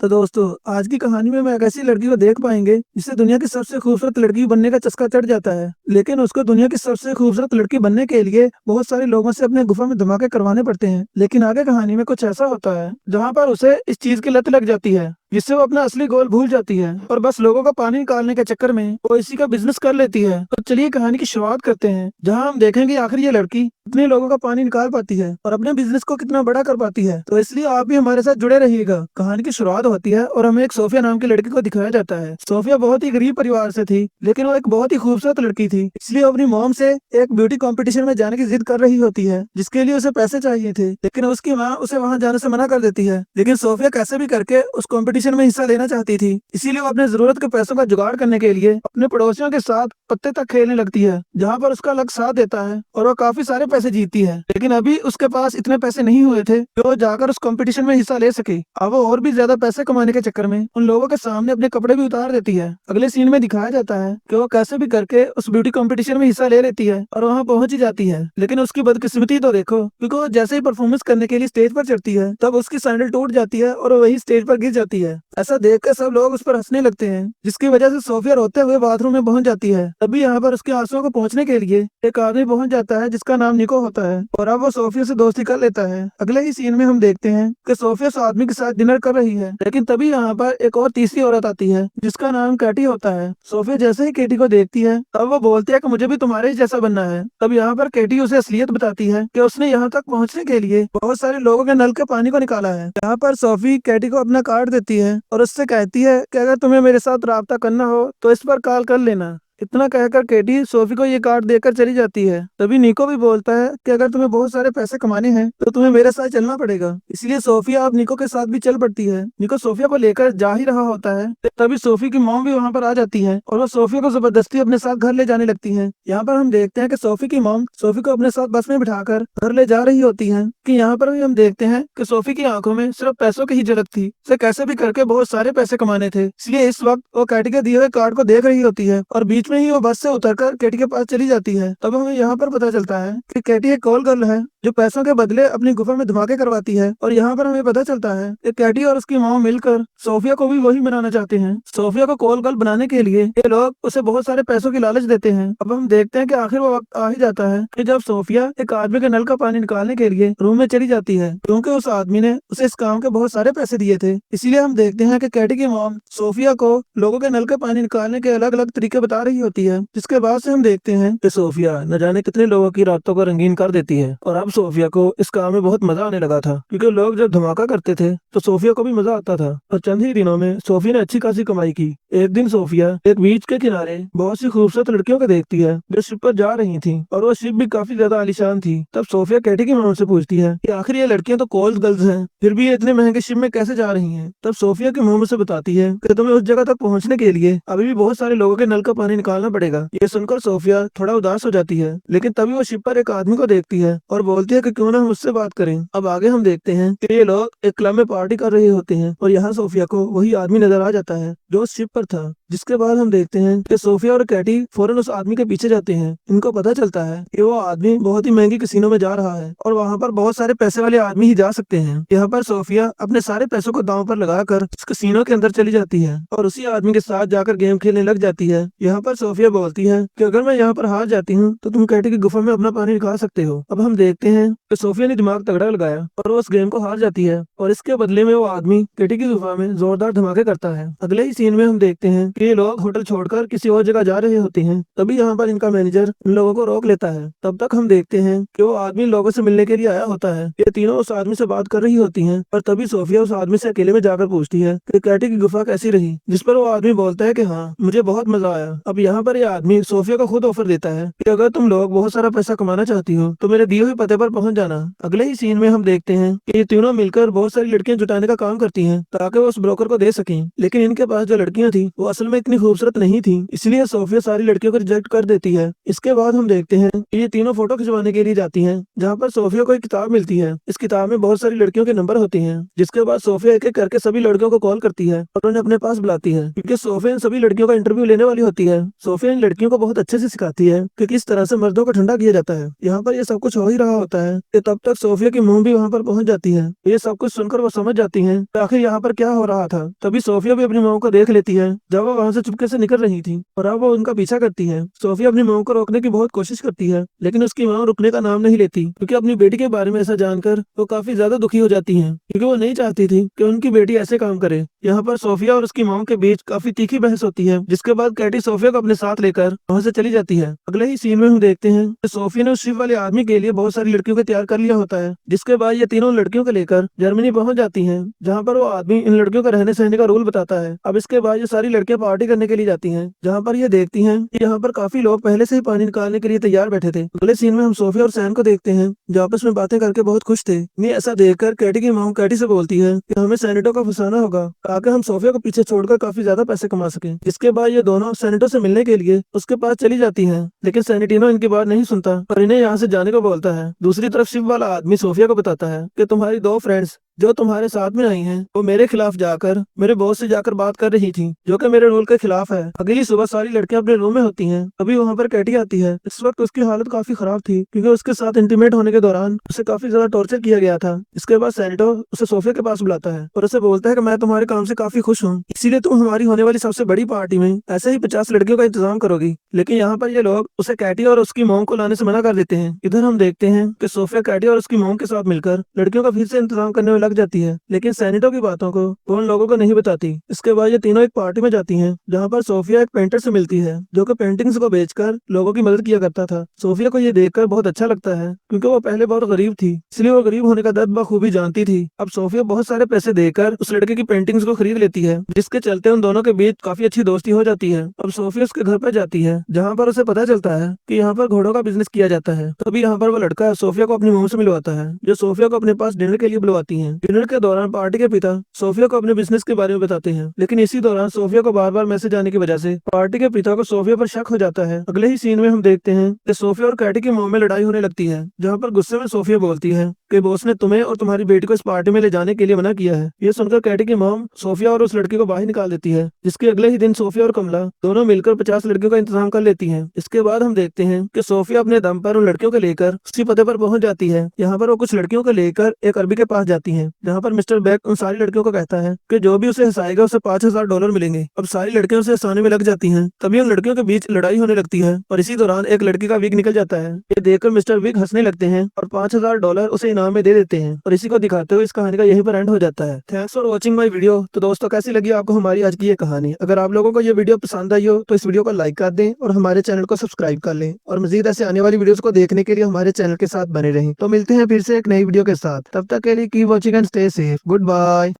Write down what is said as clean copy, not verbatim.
तो दोस्तों, आज की कहानी में मैं एक ऐसी लड़की को देख पाएंगे जिसे दुनिया की सबसे खूबसूरत लड़की बनने का चस्का चढ़ जाता है। लेकिन उसको दुनिया की सबसे खूबसूरत लड़की बनने के लिए बहुत सारे लोगों से अपने गुफा में धमाके करवाने पड़ते हैं। लेकिन आगे कहानी में कुछ ऐसा होता है जहाँ पर उसे इस चीज की लत लग जाती है, जिससे वो अपना असली गोल भूल जाती है और बस लोगों का पानी निकालने के चक्कर में वो इसी का बिजनेस कर लेती है। तो चलिए कहानी की शुरुआत करते हैं, जहाँ हम देखेंगे आखिर ये लड़की कितने लोगों का पानी निकाल पाती है और अपने बिजनेस को कितना बड़ा कर पाती है। तो इसलिए आप भी हमारे साथ जुड़े रहिएगा। कहानी की शुरुआत होती है और हमें एक सोफिया नाम की लड़की को दिखाया जाता है। सोफिया बहुत ही गरीब परिवार से थी, लेकिन वो एक बहुत ही खूबसूरत लड़की थी। इसलिए वो अपनी मॉम से एक ब्यूटी कंपटीशन में जाने की जिद कर रही होती है, जिसके लिए उसे पैसे चाहिए थे। लेकिन उसकी माँ उसे वहाँ जाने से मना कर देती है। लेकिन सोफिया कैसे भी करके उस कंपटीशन में हिस्सा लेना चाहती थी, इसीलिए वो अपने जरूरत के पैसों का जुगाड़ करने के लिए अपने पड़ोसियों के साथ पत्ते तक खेलने लगती है, जहाँ पर उसका लक साथ देता है और वो काफी सारे पैसे जीतती है। लेकिन अभी उसके पास इतने पैसे नहीं हुए थे कि वो जाकर उस कंपटीशन में हिस्सा ले सके। अब वो और भी ज्यादा पैसे कमाने के चक्कर में उन लोगों के सामने अपने कपड़े भी उतार देती है। अगले सीन में दिखाया जाता है कि वो कैसे भी करके उस ब्यूटी कंपटीशन में हिस्सा ले लेती है और वहाँ पहुंच ही जाती है। लेकिन उसकी बदकिस्मती तो देखो, क्योंकि वो जैसे ही परफॉर्मेंस करने के लिए स्टेज पर चढ़ती है, तब उसकी सैंडल टूट जाती है और वो वही स्टेज पर गिर जाती है। ऐसा देखकर सब लोग उस पर हंसने लगते हैं, जिसकी वजह से सोफिया रोते हुए बाथरूम में पहुंच जाती है। तभी यहाँ पर उसके आंसुओं को पहुंचने के लिए एक आदमी पहुंच जाता है, जिसका नाम निको होता है, और अब वो सोफिया से दोस्ती कर लेता है। अगले ही सीन में हम देखते हैं कि सोफिया उस आदमी के साथ डिनर कर रही है। लेकिन तभी यहाँ पर एक और तीसरी औरत आती है, जिसका नाम कैटी होता है। सोफिया जैसे ही केटी को देखती है, तब वो बोलती है कि मुझे भी तुम्हारे ही जैसा बनना है। तब यहाँ पर केटी उसे असलियत बताती है कि उसने यहाँ तक पहुँचने के लिए बहुत सारे लोगों के नल के पानी को निकाला है। यहाँ पर सोफी कैटी को अपना कार्ड देती है और उससे कहती है कि अगर तुम्हें मेरे साथ राब्ता करना हो तो इस पर कॉल कर लेना। इतना कहकर केटी सोफी को ये कार्ड देकर चली जाती है। तभी निको भी बोलता है कि अगर तुम्हें बहुत सारे पैसे कमाने हैं तो तुम्हें मेरे साथ चलना पड़ेगा। इसलिए सोफिया अब निको के साथ भी चल पड़ती है। निको सोफिया को लेकर जा ही रहा होता है, तभी सोफी की मॉम भी वहाँ पर आ जाती है और वो सोफिया को जबरदस्ती अपने साथ घर ले जाने लगती है। यहाँ पर हम देखते हैं कि सोफी की मॉम सोफी को अपने साथ बस में बिठाकर घर ले जा रही होती है। कि यहाँ पर भी हम देखते हैं कि सोफी की आंखों में सिर्फ पैसों की ही झलक थी। उसे कैसे भी करके बहुत सारे पैसे कमाने थे, इसलिए इस वक्त वो कैटी के दिए हुए कार्ड को देख रही होती है और बीच में ही वो बस से उतरकर केटी के पास चली जाती है। तब हमें यहाँ पर पता चलता है कि केटी एक कॉल गर्ल है, जो पैसों के बदले अपनी गुफा में धमाके करवाती है। और यहाँ पर हमें पता चलता है कि केटी और उसकी माँ मिलकर सोफिया को भी वही बनाना चाहते हैं। सोफिया को कॉल गर्ल बनाने के लिए ये लोग उसे बहुत सारे पैसों की लालच देते हैं। अब हम देखते हैं कि आखिर वो वक्त आ ही जाता है कि जब सोफिया एक आदमी के नल का पानी निकालने के लिए रूम में चली जाती है, क्योंकि उस आदमी ने उसे इस काम के बहुत सारे पैसे दिए थे। इसीलिए हम देखते हैं कि केटी की मॉम सोफिया को लोगों के नल का पानी निकालने के अलग अलग तरीके बता रही होती है, जिसके बाद से हम देखते हैं कि सोफिया न जाने कितने लोगों की रातों को रंगीन कर देती है। और अब सोफिया को इस काम में बहुत मजा आने लगा था, क्योंकि लोग जब धमाका करते थे तो सोफिया को भी मजा आता था। और चंद ही दिनों में सोफिया ने अच्छी खासी कमाई की। एक दिन सोफिया एक बीच के किनारे बहुत सी खूबसूरत लड़कियों को देखती है जो शिप पर जा रही थी, और वो शिप भी काफी ज्यादा आलीशान थी। तब सोफिया केटी की मॉम से पूछती है कि आखिर ये लड़कियां तो कॉलेज गर्ल्स हैं, फिर भी ये इतने महंगे शिप में कैसे जा रही हैं। तब सोफिया की मॉम उसे बताती है कि तुम्हें उस जगह तक पहुंचने के लिए अभी भी बहुत सारे लोगों के नल का पानी निकालना पड़ेगा। ये सुनकर सोफिया थोड़ा उदास हो जाती है, लेकिन तभी वो शिप पर एक आदमी को देखती है और बोलती है कि क्यों ना हम उससे बात करें। अब आगे हम देखते हैं कि ये लोग एक क्लब में पार्टी कर रहे होते हैं और यहाँ सोफिया को वही आदमी नजर आ जाता है जो उस शिप पर था। जिसके बाद हम देखते हैं कि सोफिया और कैटी फौरन उस आदमी के पीछे जाते हैं। इनको पता चलता है कि वो आदमी बहुत ही महंगी कैसीनो में जा रहा है और वहाँ पर बहुत सारे पैसे वाले आदमी ही जा सकते हैं। यहाँ पर सोफिया अपने सारे पैसों को दांव पर लगाकर उस कैसीनो के अंदर चली जाती है और उसी आदमी के साथ जाकर गेम खेलने लग जाती है। यहाँ पर सोफिया बोलती है कि अगर मैं यहाँ पर हार जाती हूँ तो तुम कैटी की गुफा में अपना पानी निकाल सकते हो। अब हम देखते हैं कि सोफिया ने दिमाग तगड़ा लगाया और वो उस गेम को हार जाती है, और इसके बदले में वो आदमी केटी की गुफा में जोरदार धमाके करता है। अगले ही सीन में हम देखते हैं कि ये लोग होटल छोड़कर किसी और जगह जा रहे होते हैं। तभी यहाँ पर इनका मैनेजर इन लोगों को रोक लेता है। तब तक हम देखते हैं कि वो आदमी लोगों से मिलने के लिए आया होता है। ये तीनों उस आदमी से बात कर रही होती हैं, और तभी सोफिया उस आदमी से अकेले में जाकर पूछती है कि कैटी की गुफा कैसी रही, जिस पर वो आदमी बोलता है कि हाँ, मुझे बहुत मजा आया। अब यहाँ पर ये आदमी सोफिया को खुद ऑफर देता है कि अगर तुम लोग बहुत सारा पैसा कमाना चाहती हो तो मेरे दिए हुए पते पर पहुंच जाना। अगले ही सीन में हम देखते हैं कि ये तीनों मिलकर बहुत सारी लड़कियां जुटाने का काम करती हैं ताकि वो उस ब्रोकर को दे सकें। लेकिन इनके पास जो लड़कियां थी वो असल में इतनी खूबसूरत नहीं थी, इसलिए सोफिया सारी लड़कियों को रिजेक्ट कर देती है। इसके बाद हम देखते हैं कि ये तीनों फोटो खिंचवाने के लिए जाती हैं, जहाँ पर सोफिया को एक किताब मिलती है। इस किताब में बहुत सारी लड़कियों के नंबर होते हैं, जिसके बाद सोफिया एक एक करके सभी लड़कियों को कॉल करती है और उन्हें अपने पास बुलाती है, क्योंकि सोफिया इन सभी लड़कियों का इंटरव्यू लेने वाली होती है। सोफिया इन लड़कियों को बहुत अच्छे से सिखाती है कि किस तरह से मर्दों को ठंडा किया जाता है। यहाँ पर ये सब कुछ हो ही रहा होता है कि तब तक सोफिया की मोम भी वहाँ पर पहुंच जाती है। ये सब कुछ सुनकर वो समझ जाती है कि आखिर यहाँ पर क्या हो रहा था। तभी सोफिया भी अपनी मोम को देख लेती है जब वो वहाँ से चुपके से निकल रही थी, और अब वो उनका पीछा करती है। सोफिया अपनी मोम को रोकने की बहुत कोशिश करती है, लेकिन उसकी माँ रुकने का नाम नहीं लेती, क्योंकि अपनी बेटी के बारे में ऐसा जानकर वो काफी ज्यादा दुखी हो जाती है, क्योंकि वो नहीं चाहती थी कि उनकी बेटी ऐसे काम करे। यहाँ पर सोफिया और उसकी मॉम के बीच काफी तीखी बहस होती है, जिसके बाद कैटी सोफिया को अपने साथ लेकर वहाँ से चली जाती है। अगले ही सीन में हम देखते हैं कि सोफिया ने उस शिप वाले आदमी के लिए बहुत सारी लड़कियों को तैयार कर लिया होता है, जिसके बाद ये तीनों लड़कियों को लेकर जर्मनी पहुंच जाती हैं, जहाँ पर वो आदमी इन लड़कियों का रहने सहने का रूल बताता है। अब इसके बाद ये सारी लड़कियां पार्टी करने के लिए जाती हैं, जहाँ पर ये देखती हैं कि यहाँ पर काफी लोग पहले से ही पानी निकालने के लिए तैयार बैठे थे। अगले सीन में हम सोफिया और सैन को देखते हैं, जो आपस में बातें करके बहुत खुश थे। ये ऐसा देखकर कैटी की मॉम कैटी से बोलती है कि हमें सैनिटो को फंसाना होगा, ताकि हम सोफिया को पीछे छोड़कर काफी ज्यादा पैसे कमा सकें। जिसके बाद ये दोनों सैनिटो से मिलने के लिए उसके पास चली जाती हैं, लेकिन सैनिटिनो इनकी बात नहीं सुनता और इन्हें यहाँ से जाने को बोलता है। दूसरी तरफ शिप वाला आदमी सोफिया को बताता है कि तुम्हारी दो फ्रेंड्स जो तुम्हारे साथ में आई हैं, वो मेरे खिलाफ जाकर मेरे बॉस से जाकर बात कर रही थी, जो कि मेरे रूल के खिलाफ है। अगली सुबह सारी लड़कियां अपने रूम में होती हैं, तभी वहाँ पर कैटी आती है। इस वक्त उसकी हालत काफी खराब थी, क्योंकि उसके साथ इंटीमेट होने के दौरान उसे काफी ज्यादा टॉर्चर किया गया था। इसके बाद सैनिटो उसे सोफिया के पास बुलाता है और उसे बोलता है कि मैं तुम्हारे काम से काफी खुश हूँ, इसीलिए तुम हमारी होने वाली सबसे बड़ी पार्टी में ऐसे ही 50 लड़कियों का इंतजाम करोगी। लेकिन यहाँ पर ये लोग उसे कैटी और उसकी मॉम को लाने से मना कर देते हैं। इधर हम देखते हैं कि सोफिया कैटी और उसकी मॉम के साथ मिलकर लड़कियों का फिर से इंतजाम करने में लग जाती है, लेकिन सैनिटो की बातों को वो उन लोगों को नहीं बताती। इसके बाद ये तीनों एक पार्टी में जाती हैं, जहाँ पर सोफिया एक पेंटर से मिलती है, जो कि पेंटिंग्स को बेचकर लोगों की मदद किया करता था। सोफिया को ये देखकर बहुत अच्छा लगता है, क्योंकि वो पहले बहुत गरीब थी, इसलिए वो गरीब होने का दर्द बखूबी जानती थी। अब सोफिया बहुत सारे पैसे देकर उस लड़के की पेंटिंग्स को खरीद लेती है, जिसके चलते उन दोनों के बीच काफी अच्छी दोस्ती हो जाती है। अब सोफिया उसके घर पर जाती है, जहाँ पर उसे पता चलता है कि यहाँ पर घोड़ों का बिजनेस किया जाता है। तभी यहाँ पर वो लड़का सोफिया को अपनी मॉम से मिलवाता है, जो सोफिया को अपने पास डिनर के लिए बुलवाती है। डिनर के दौरान पार्टी के पिता सोफिया को अपने बिजनेस के बारे में बताते हैं, लेकिन इसी दौरान सोफिया को बार बार मैसेज आने की वजह से पार्टी के पिता को सोफिया पर शक हो जाता है। अगले ही सीन में हम देखते हैं कि सोफिया और कैटी की मॉम में लड़ाई होने लगती है, जहाँ पर गुस्से में सोफिया बोलती है कि बॉस ने तुम्हें और तुम्हारी बेटी को इस पार्टी में ले जाने के लिए मना किया है। ये सुनकर कैटी की मॉम सोफिया और उस लड़की को बाहर निकाल देती है, जिसके अगले ही दिन सोफिया और कमला दोनों मिलकर 50 लड़कियों का इंतजाम कर लेती हैं। इसके बाद हम देखते हैं कि सोफिया अपने दम पर उन लड़कियों को लेकर उसी पते पर पहुंच जाती है। यहाँ पर वो कुछ लड़कियों को लेकर एक अरबी के पास जाती है, जहाँ पर मिस्टर बैक उन सारी लड़कियों को कहता है कि जो भी उसे हंसाएगा उसे $5000 मिलेंगे। अब सारी लड़कियां उसे हंसाने में लग जाती हैं। तभी उन लड़कियों के बीच लड़ाई होने लगती है, और इसी दौरान एक लड़की का विग निकल जाता है। ये देखकर मिस्टर विग हंसने लगते हैं और $5000 उसे इनाम में दे देते हैं, और इसी को दिखाते हुए इस कहानी का यहीं पर एंड हो जाता है। Thanks for watching my video. तो दोस्तों, कैसी लगी आपको हमारी आज की ये कहानी? अगर आप लोगों को ये वीडियो पसंद आई हो तो इस वीडियो को लाइक कर दें और हमारे चैनल को सब्सक्राइब कर लें, और मजीद ऐसे आने वाली वीडियोस को देखने के लिए हमारे चैनल के साथ बने रहें। तो मिलते हैं फिर से एक नई वीडियो के साथ, तब तक के लिए keep watching and stay safe. Good bye.